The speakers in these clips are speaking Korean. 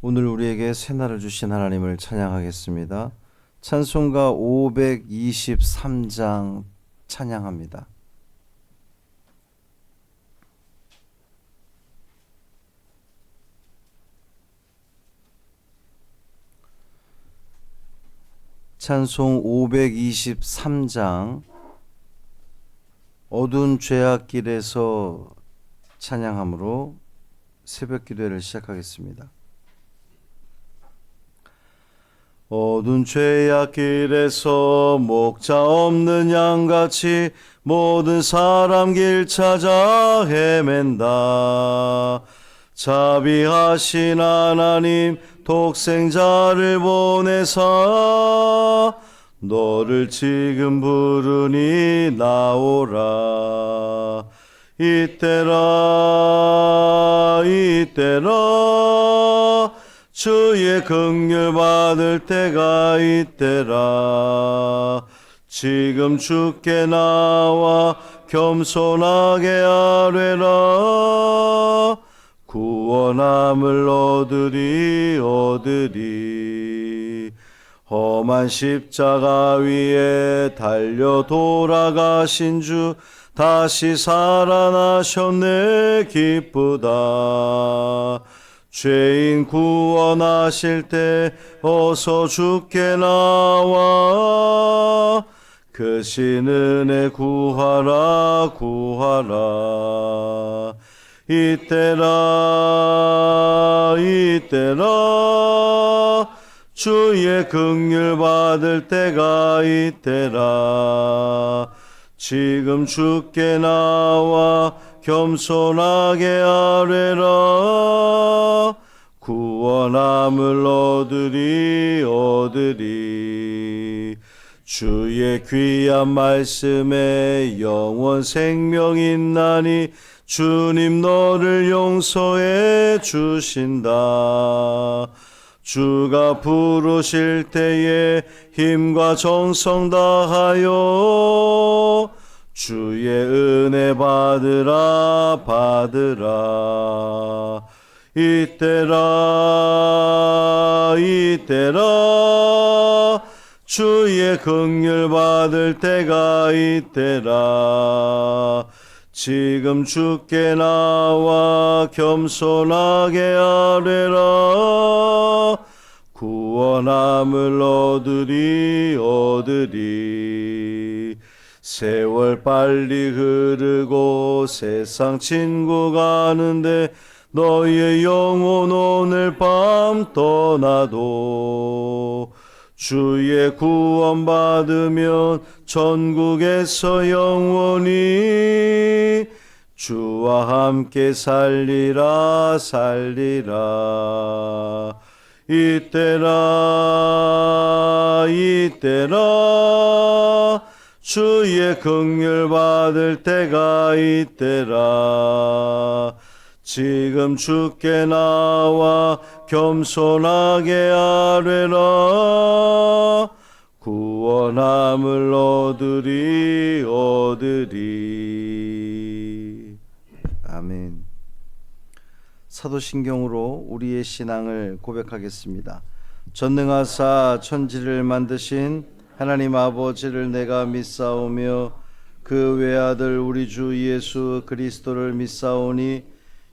오늘 우리에게 새날을 주신 하나님을 찬양하겠습니다. 찬송가 523장 찬양합니다. 찬송 523장 어두운 죄악길에서 찬양함으로 새벽 기도회를 시작하겠습니다. 어두운 죄악길에서 목자 없는 양같이 모든 사람 길 찾아 헤맨다. 자비하신 하나님 독생자를 보내사 너를 지금 부르니 나오라. 이때라 주의 긍휼 받을 때가 이때라. 지금 주께 나와 겸손하게 아뢰라. 구원함을 얻으리. 험한 십자가 위에 달려 돌아가신 주 다시 살아나셨네 기쁘다. 죄인 구원하실 때 어서 주께 나와 그 신 은혜 구하라. 이때라 주의 긍휼 받을 때가 이때라. 지금 주께 나와 겸손하게 아뢰라. 구원함을 얻으리. 주의 귀한 말씀에 영원 생명 있나니 주님 너를 용서해 주신다. 주가 부르실 때에 힘과 정성 다하여 주의 은혜 받으라. 이때라 주의 긍휼 받을 때가 이때라. 지금 주께 나와 겸손하게 아뢰라. 구원함을 얻으리. 세월 빨리 흐르고 세상 친구 가는데 너의 영혼 오늘 밤 떠나도 주의 구원 받으면 천국에서 영원히 주와 함께 살리라. 이때라 주의 긍휼 받을 때가 이때라. 지금 주께 나와 겸손하게 아뢰라. 구원함을 얻으리. 아멘. 사도신경으로 우리의 신앙을 고백하겠습니다. 전능하사 천지를 만드신 하나님 아버지를 내가 믿사오며 그 외아들 우리 주 예수 그리스도를 믿사오니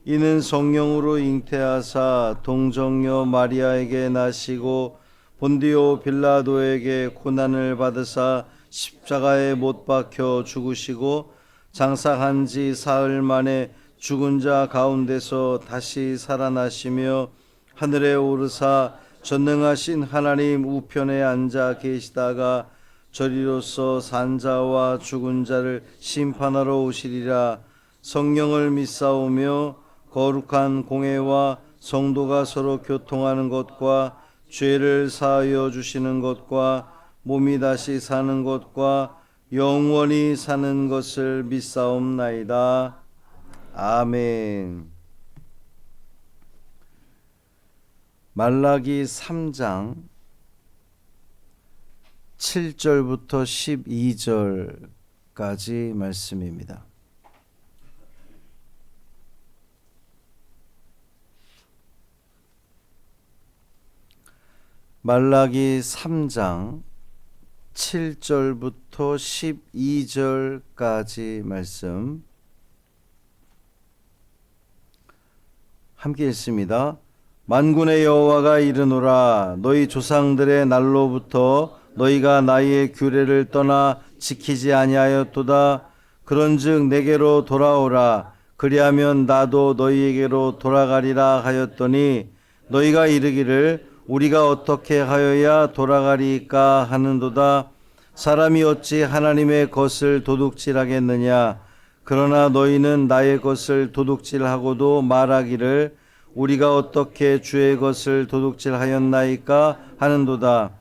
이는 성령으로 잉태하사 동정녀 마리아에게 나시고 본디오 빌라도에게 고난을 받으사 십자가에 못 박혀 죽으시고 장사한 지 사흘 만에 죽은 자 가운데서 다시 살아나시며 하늘에 오르사 전능하신 하나님 우편에 앉아 계시다가 저리로서 산자와 죽은 자를 심판하러 오시리라. 성령을 믿사오며 거룩한 공회와 성도가 서로 교통하는 것과 죄를 사하여 주시는 것과 몸이 다시 사는 것과 영원히 사는 것을 믿사옵나이다. 아멘. 말라기 3장 7절부터 12절까지 말씀입니다. 말라기 3장 7절부터 12절까지 말씀 함께 읽습니다. 만군의 여호와가 이르노라. 너희 조상들의 날로부터 너희가 나의 규례를 떠나 지키지 아니하였도다. 그런즉 내게로 돌아오라. 그리하면 나도 너희에게로 돌아가리라 하였더니 너희가 이르기를 우리가 어떻게 하여야 돌아가리까 하는도다. 사람이 어찌 하나님의 것을 도둑질하겠느냐. 그러나 너희는 나의 것을 도둑질하고도 말하기를 우리가 어떻게 주의 것을 도둑질하였나이까 하는도다.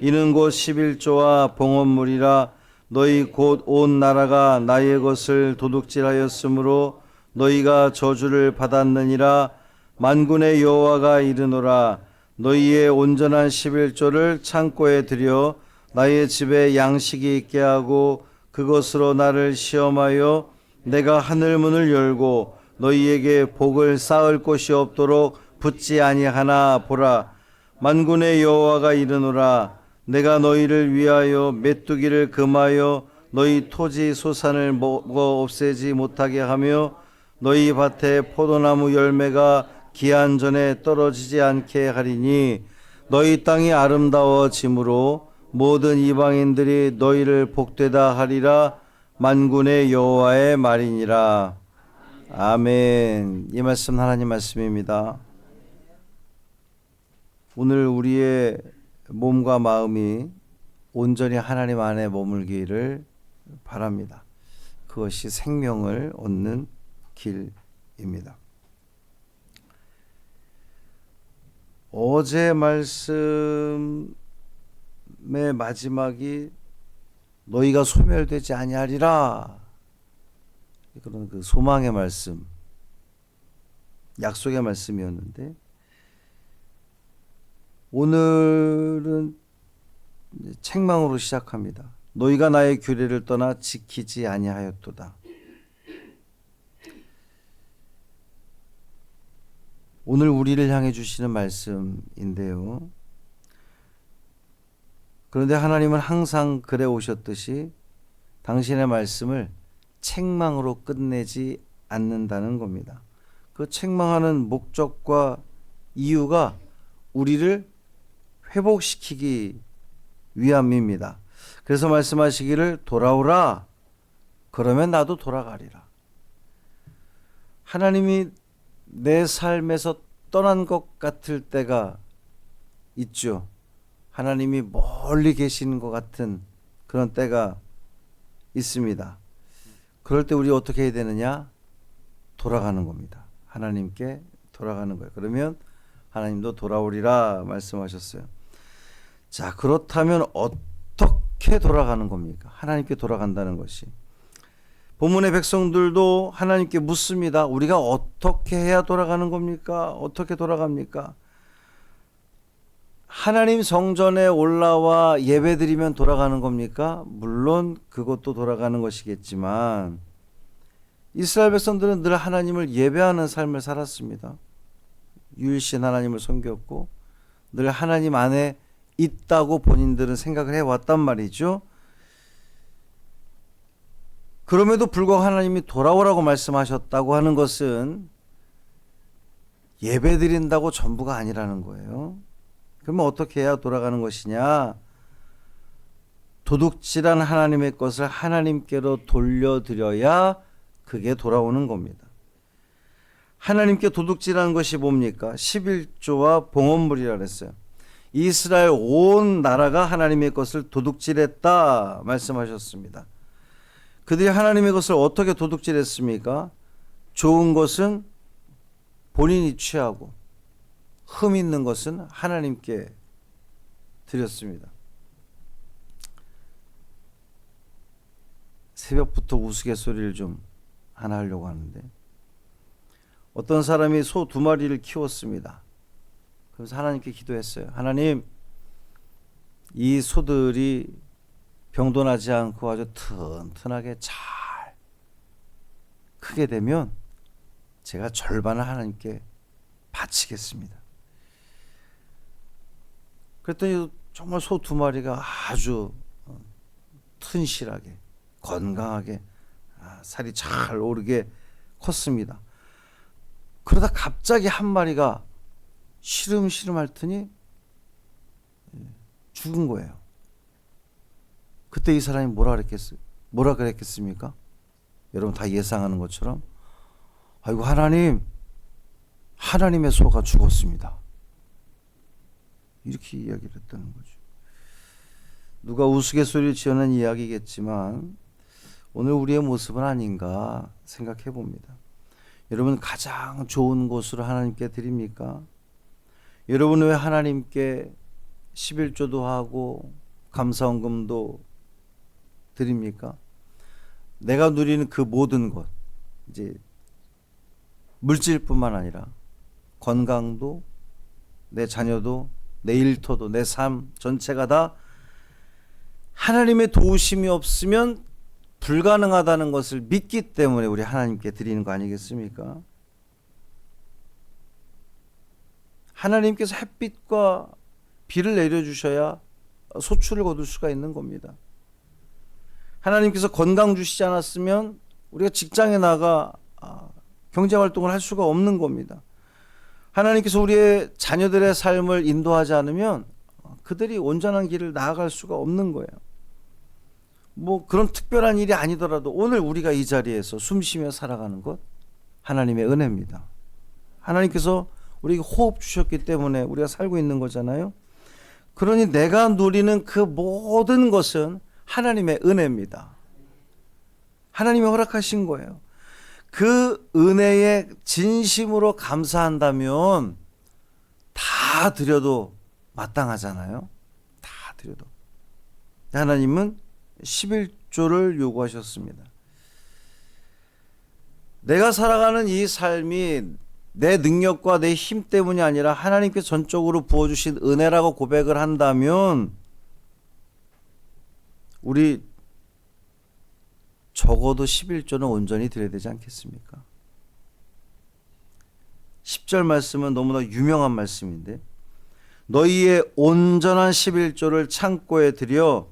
이는 곧 11조와 봉헌물이라. 너희 곧 온 나라가 나의 것을 도둑질하였으므로 너희가 저주를 받았느니라. 만군의 여호와가 이르노라. 너희의 온전한 11조를 창고에 들여 나의 집에 양식이 있게 하고 그것으로 나를 시험하여 내가 하늘 문을 열고 너희에게 복을 쌓을 곳이 없도록 붙지 아니하나 보라. 만군의 여호와가 이르노라. 내가 너희를 위하여 메뚜기를 금하여 너희 토지 소산을 먹어 없애지 못하게 하며 너희 밭에 포도나무 열매가 기한 전에 떨어지지 않게 하리니 너희 땅이 아름다워짐으로 모든 이방인들이 너희를 복되다 하리라. 만군의 여호와의 말이니라. 아멘. 이 말씀 하나님 말씀입니다. 오늘 우리의 몸과 마음이 온전히 하나님 안에 머물기를 바랍니다. 그것이 생명을 얻는 길입니다. 어제 말씀의 마지막이 너희가 소멸되지 아니하리라. 그런 그 소망의 말씀, 약속의 말씀이었는데 오늘은 책망으로 시작합니다. 너희가 나의 규례를 떠나 지키지 아니하였도다. 오늘 우리를 향해 주시는 말씀인데요. 그런데 하나님은 항상 그래 오셨듯이 당신의 말씀을 책망으로 끝내지 않는다는 겁니다. 그 책망하는 목적과 이유가 우리를 회복시키기 위함입니다. 그래서 말씀하시기를 돌아오라. 그러면 나도 돌아가리라. 하나님이 내 삶에서 떠난 것 같을 때가 있죠. 하나님이 멀리 계시는 것 같은 그런 때가 있습니다. 그럴 때 우리 어떻게 해야 되느냐? 돌아가는 겁니다. 하나님께 돌아가는 거예요. 그러면 하나님도 돌아오리라 말씀하셨어요. 자, 그렇다면 어떻게 돌아가는 겁니까? 하나님께 돌아간다는 것이. 본문의 백성들도 하나님께 묻습니다. 우리가 어떻게 해야 돌아가는 겁니까? 어떻게 돌아갑니까? 하나님 성전에 올라와 예배드리면 돌아가는 겁니까? 물론 그것도 돌아가는 것이겠지만 이스라엘 백성들은 늘 하나님을 예배하는 삶을 살았습니다. 유일신 하나님을 섬겼고 늘 하나님 안에 있다고 본인들은 생각을 해왔단 말이죠. 그럼에도 불구하고 하나님이 돌아오라고 말씀하셨다고 하는 것은 예배드린다고 전부가 아니라는 거예요. 그러면 어떻게 해야 돌아가는 것이냐? 도둑질한 하나님의 것을 하나님께로 돌려드려야 그게 돌아오는 겁니다. 하나님께 도둑질한 것이 뭡니까? 11조와 봉헌물이라 그랬어요. 이스라엘 온 나라가 하나님의 것을 도둑질했다 말씀하셨습니다. 그들이 하나님의 것을 어떻게 도둑질했습니까? 좋은 것은 본인이 취하고 흠 있는 것은 하나님께 드렸습니다. 새벽부터 우스갯소리를 좀 하나 하려고 하는데 어떤 사람이 소 2마리를 키웠습니다. 그래서 하나님께 기도했어요. 하나님, 이 소들이 병도 나지 않고 아주 튼튼하게 잘 크게 되면 제가 절반을 하나님께 바치겠습니다. 그랬더니 정말 소 2마리가 아주 튼실하게 건강하게 살이 잘 오르게 컸습니다. 그러다 갑자기 한 마리가 시름시름 앓더니 죽은 거예요. 그때 이 사람이 뭐라 그랬겠습니까? 여러분 다 예상하는 것처럼 아이고 하나님의 소가 죽었습니다. 이렇게 이야기를 했다는 거죠. 누가 우스갯소리를 지어낸 이야기겠지만 오늘 우리의 모습은 아닌가 생각해 봅니다. 여러분 가장 좋은 것으로 하나님께 드립니까? 여러분은 왜 하나님께 11조도 하고 감사헌금도 드립니까? 내가 누리는 그 모든 것, 이제 물질뿐만 아니라 건강도, 내 자녀도, 내 일터도, 내 삶 전체가 다 하나님의 도우심이 없으면 불가능하다는 것을 믿기 때문에 우리 하나님께 드리는 거 아니겠습니까? 하나님께서 햇빛과 비를 내려주셔야 소출을 거둘 수가 있는 겁니다. 하나님께서 건강 주시지 않았으면 우리가 직장에 나가 경제활동을 할 수가 없는 겁니다. 하나님께서 우리의 자녀들의 삶을 인도하지 않으면 그들이 온전한 길을 나아갈 수가 없는 거예요. 뭐 그런 특별한 일이 아니더라도 오늘 우리가 이 자리에서 숨쉬며 살아가는 것 하나님의 은혜입니다. 하나님께서 우리에게 호흡 주셨기 때문에 우리가 살고 있는 거잖아요. 그러니 내가 누리는 그 모든 것은 하나님의 은혜입니다. 하나님이 허락하신 거예요. 그 은혜에 진심으로 감사한다면 다 드려도 마땅하잖아요. 다 드려도. 하나님은 11조를 요구하셨습니다. 내가 살아가는 이 삶이 내 능력과 내 힘 때문이 아니라 하나님께서 전적으로 부어주신 은혜라고 고백을 한다면 우리 적어도 11조는 온전히 드려야 되지 않겠습니까? 10절 말씀은 너무나 유명한 말씀인데 너희의 온전한 11조를 창고에 들여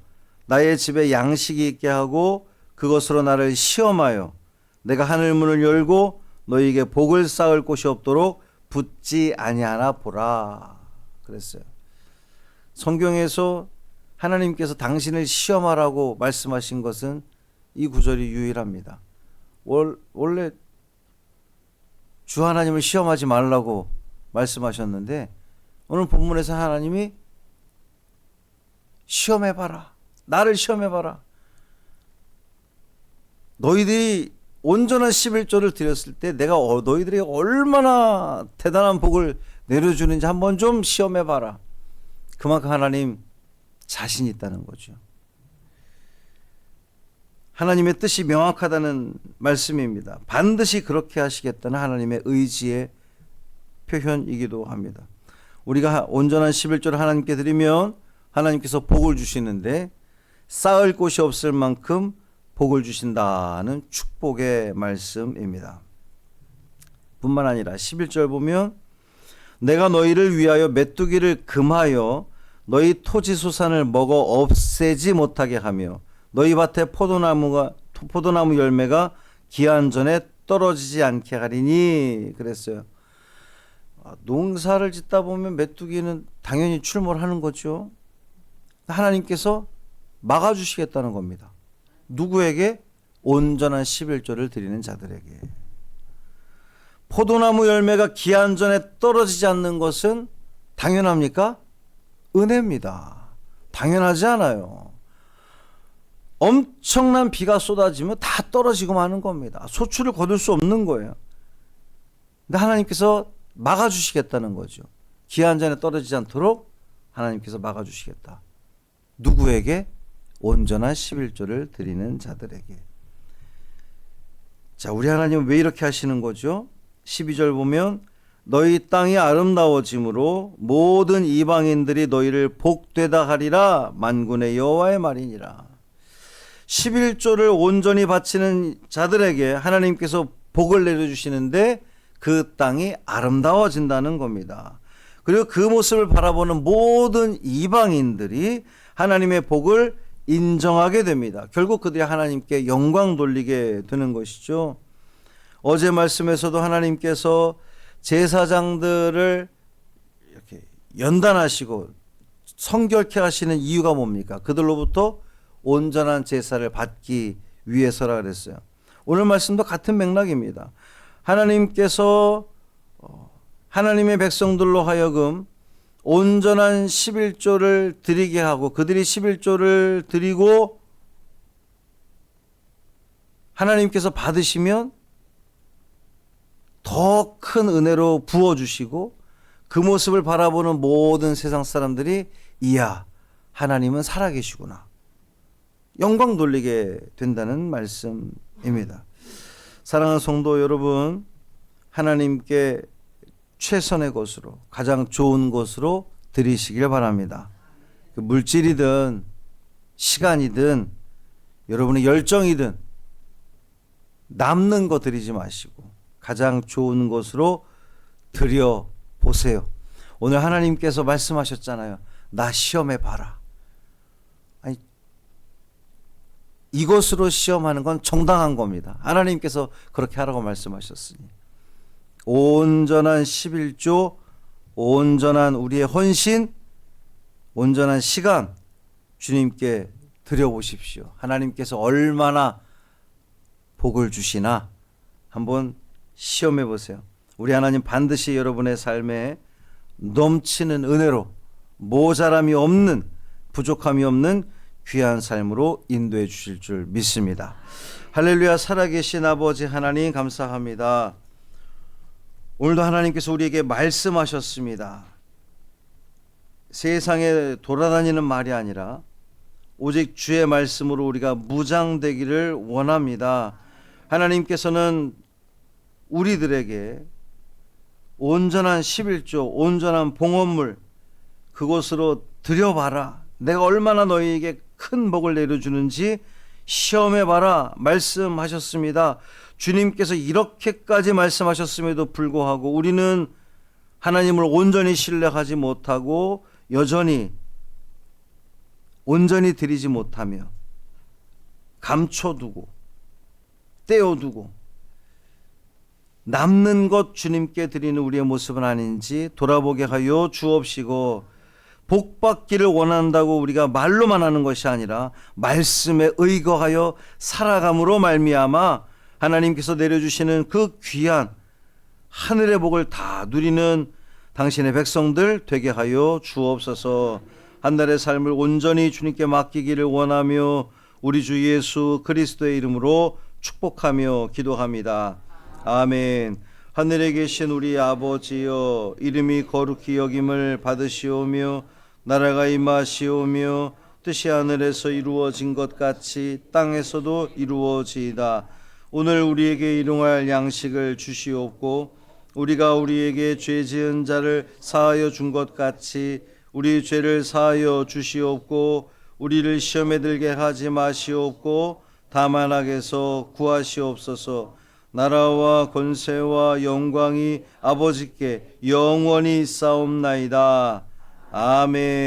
나의 집에 양식이 있게 하고 그것으로 나를 시험하여 내가 하늘문을 열고 너희에게 복을 쌓을 곳이 없도록 붙지 아니하나 보라 그랬어요. 성경에서 하나님께서 당신을 시험하라고 말씀하신 것은 이 구절이 유일합니다. 원래 주 하나님을 시험하지 말라고 말씀하셨는데 오늘 본문에서 하나님이 시험해봐라. 나를 시험해봐라. 너희들이 온전한 11조를 드렸을 때 내가 너희들에게 얼마나 대단한 복을 내려주는지 한번 좀 시험해봐라. 그만큼 하나님 자신 있다는 거죠. 하나님의 뜻이 명확하다는 말씀입니다. 반드시 그렇게 하시겠다는 하나님의 의지의 표현이기도 합니다. 우리가 온전한 11조를 하나님께 드리면 하나님께서 복을 주시는데 쌓을 곳이 없을 만큼 복을 주신다는 축복의 말씀입니다. 뿐만 아니라 11절 보면 내가 너희를 위하여 메뚜기를 금하여 너희 토지 소산을 먹어 없애지 못하게 하며 너희 밭에 포도나무 열매가 기한 전에 떨어지지 않게 하리니 그랬어요. 농사를 짓다 보면 메뚜기는 당연히 출몰하는 거죠. 하나님께서 막아주시겠다는 겁니다. 누구에게? 온전한 11조를 드리는 자들에게. 포도나무 열매가 기한 전에 떨어지지 않는 것은 당연합니까? 은혜입니다. 당연하지 않아요. 엄청난 비가 쏟아지면 다 떨어지고 마는 겁니다. 소출을 거둘 수 없는 거예요. 근데 하나님께서 막아주시겠다는 거죠. 기한 전에 떨어지지 않도록 하나님께서 막아주시겠다. 누구에게? 온전한 11조를 드리는 자들에게. 자, 우리 하나님은 왜 이렇게 하시는 거죠? 12절 보면 너희 땅이 아름다워짐으로 모든 이방인들이 너희를 복되다 하리라 만군의 여호와의 말이니라. 11조를 온전히 바치는 자들에게 하나님께서 복을 내려주시는데 그 땅이 아름다워진다는 겁니다. 그리고 그 모습을 바라보는 모든 이방인들이 하나님의 복을 인정하게 됩니다. 결국 그들이 하나님께 영광 돌리게 되는 것이죠. 어제 말씀에서도 하나님께서 제사장들을 이렇게 연단하시고 성결케 하시는 이유가 뭡니까? 그들로부터 온전한 제사를 받기 위해서라 그랬어요. 오늘 말씀도 같은 맥락입니다. 하나님께서 하나님의 백성들로 하여금 온전한 11조를 드리게 하고 그들이 11조를 드리고 하나님께서 받으시면 더 큰 은혜로 부어주시고 그 모습을 바라보는 모든 세상 사람들이 이야 하나님은 살아계시구나 영광 돌리게 된다는 말씀입니다. 사랑하는 성도 여러분, 하나님께 최선의 것으로 가장 좋은 것으로 드리시길 바랍니다. 그 물질이든 시간이든 여러분의 열정이든 남는 거 드리지 마시고 가장 좋은 것으로 드려 보세요. 오늘 하나님께서 말씀하셨잖아요. 나 시험해 봐라. 아니, 이것으로 시험하는 건 정당한 겁니다. 하나님께서 그렇게 하라고 말씀하셨으니 온전한 11조, 온전한 우리의 헌신, 온전한 시간 주님께 드려보십시오. 하나님께서 얼마나 복을 주시나 한번 시험해 보세요. 우리 하나님 반드시 여러분의 삶에 넘치는 은혜로 모자람이 없는, 부족함이 없는 귀한 삶으로 인도해 주실 줄 믿습니다. 할렐루야. 살아계신 아버지 하나님 감사합니다. 오늘도 하나님께서 우리에게 말씀하셨습니다. 세상에 돌아다니는 말이 아니라 오직 주의 말씀으로 우리가 무장되기를 원합니다. 하나님께서는 우리들에게 온전한 11조, 온전한 봉헌물 그곳으로 드려봐라. 내가 얼마나 너희에게 큰 복을 내려주는지 시험해봐라 말씀하셨습니다. 주님께서 이렇게까지 말씀하셨음에도 불구하고 우리는 하나님을 온전히 신뢰하지 못하고 여전히 온전히 드리지 못하며 감춰두고 떼어두고 남는 것 주님께 드리는 우리의 모습은 아닌지 돌아보게 하여 주옵시고 복받기를 원한다고 우리가 말로만 하는 것이 아니라 말씀에 의거하여 살아감으로 말미암아 하나님께서 내려주시는 그 귀한 하늘의 복을 다 누리는 당신의 백성들 되게 하여 주옵소서. 한 달의 삶을 온전히 주님께 맡기기를 원하며 우리 주 예수 그리스도의 이름으로 축복하며 기도합니다. 아멘. 하늘에 계신 우리 아버지여, 이름이 거룩히 여김을 받으시오며 나라가 임하시오며 뜻이 하늘에서 이루어진 것 같이 땅에서도 이루어지이다. 오늘 우리에게 일용할 양식을 주시옵고 우리가 우리에게 죄 지은 자를 사하여 준 것 같이 우리 죄를 사하여 주시옵고 우리를 시험에 들게 하지 마시옵고 다만 악에서 구하시옵소서. 나라와 권세와 영광이 아버지께 영원히 있사옵나이다. 아멘.